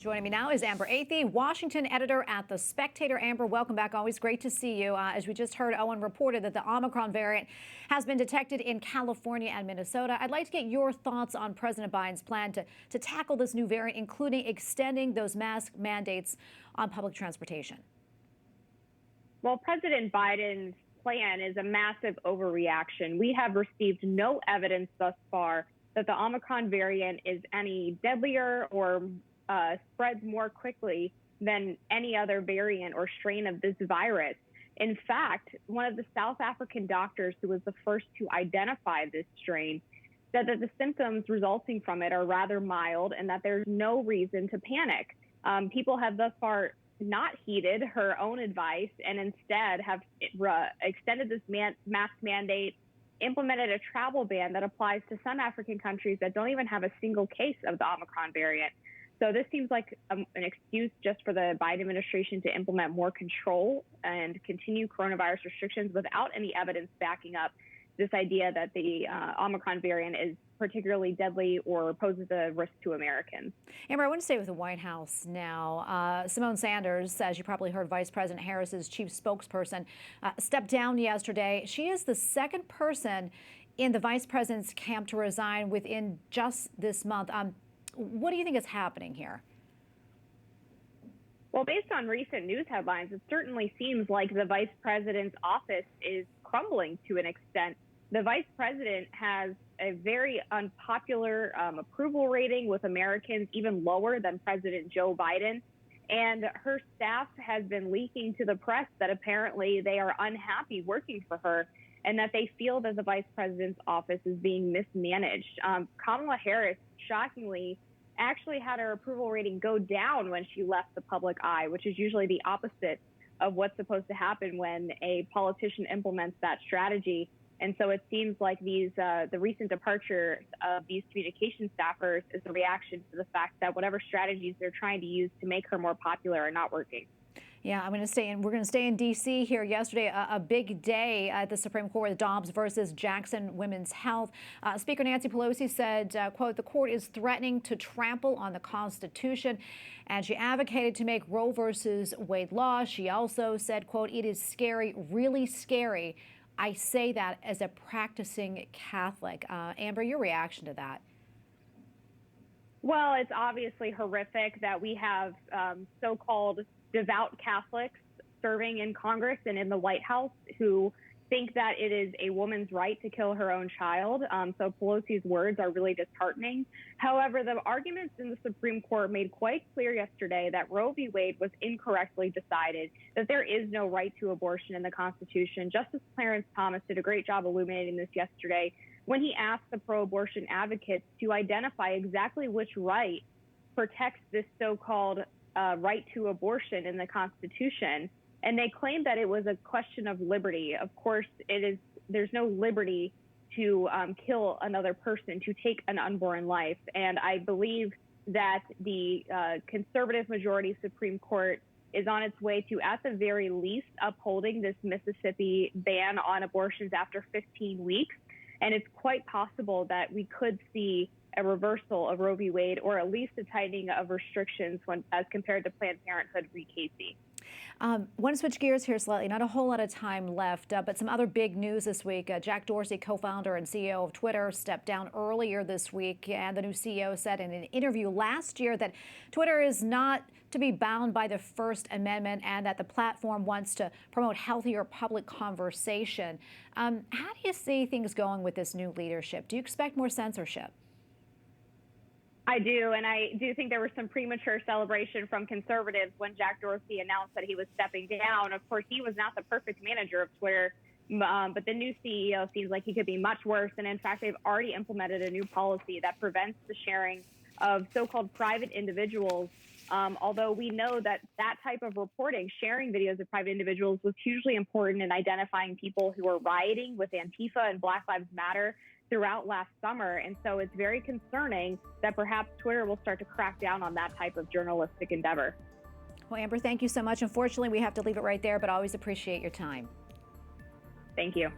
Joining me now is Amber Athey, Washington editor at the Spectator. Amber, welcome back. Always great to see you. As we just heard, Owen reported that the Omicron variant has been detected in California and Minnesota. I'd like to get your thoughts on President Biden's plan to tackle this new variant, including extending those mask mandates on public transportation. Well, President Biden's plan is a massive overreaction. We have received no evidence thus far that the Omicron variant is any deadlier or spreads more quickly than any other variant or strain of this virus. In fact, one of the South African doctors who was the first to identify this strain said that the symptoms resulting from it are rather mild and that there's no reason to panic. People have thus far not heeded her own advice and instead have extended this mask mandate, implemented a travel ban that applies to some African countries that don't even have a single case of the Omicron variant. So this seems like an excuse just for the Biden administration to implement more control and continue coronavirus restrictions without any evidence backing up this idea that the Omicron variant is particularly deadly or poses a risk to Americans. Amber, I want to stay with the White House now. Symone Sanders, as you probably heard, Vice President Harris's chief spokesperson, stepped down yesterday. She is the second person in the vice president's camp to resign within just this month. What do you think is happening here? Well, based on recent news headlines, it certainly seems like the vice president's office is crumbling to an extent. The vice president has a very unpopular approval rating with Americans, even lower than President Joe Biden. And her staff has been leaking to the press that apparently they are unhappy working for her and that they feel that the vice president's office is being mismanaged. Kamala Harris, shockingly, actually had her approval rating go down when she left the public eye, which is usually the opposite of what's supposed to happen when a politician implements that strategy. And so it seems like the recent departure of these communication staffers is a reaction to the fact that whatever strategies they're trying to use to make her more popular are not working. Yeah, we're going to stay in D.C. here. Yesterday, a big day at the Supreme Court with Dobbs versus Jackson Women's Health. Speaker Nancy Pelosi said, quote, the court is threatening to trample on the Constitution, and she advocated to make Roe versus Wade law. She also said, quote, it is scary, really scary. I say that as a practicing Catholic. Amber, your reaction to that? Well, it's obviously horrific that we have so-called devout Catholics serving in Congress and in the White House who think that it is a woman's right to kill her own child. So Pelosi's words are really disheartening. However, the arguments in the Supreme Court made quite clear yesterday that Roe v. Wade was incorrectly decided, that there is no right to abortion in the Constitution. Justice Clarence Thomas did a great job illuminating this yesterday when he asked the pro-abortion advocates to identify exactly which right protects this so-called right to abortion in the Constitution. And they claimed that it was a question of liberty. Of course, there's no liberty to kill another person, to take an unborn life. And I believe that the conservative majority Supreme Court is on its way to, at the very least, upholding this Mississippi ban on abortions after 15 weeks. And it's quite possible that we could see a reversal of Roe v. Wade, or at least a tightening of restrictions as compared to Planned Parenthood v. Casey. Want to switch gears here slightly. Not a whole lot of time left, but some other big news this week. Jack Dorsey, co-founder and CEO of Twitter, stepped down earlier this week, and the new CEO said in an interview last year that Twitter is not to be bound by the First Amendment and that the platform wants to promote healthier public conversation. How do you see things going with this new leadership? Do you expect more censorship? I do, and I do think there was some premature celebration from conservatives when Jack Dorsey announced that he was stepping down. Of course, he was not the perfect manager of Twitter, but the new CEO seems like he could be much worse. And in fact, they've already implemented a new policy that prevents the sharing of so-called private individuals. Although we know that that type of reporting, sharing videos of private individuals, was hugely important in identifying people who were rioting with Antifa and Black Lives Matter throughout last summer. And so it's very concerning that perhaps Twitter will start to crack down on that type of journalistic endeavor. Well, Amber, thank you so much. Unfortunately, we have to leave it right there, but always appreciate your time. Thank you.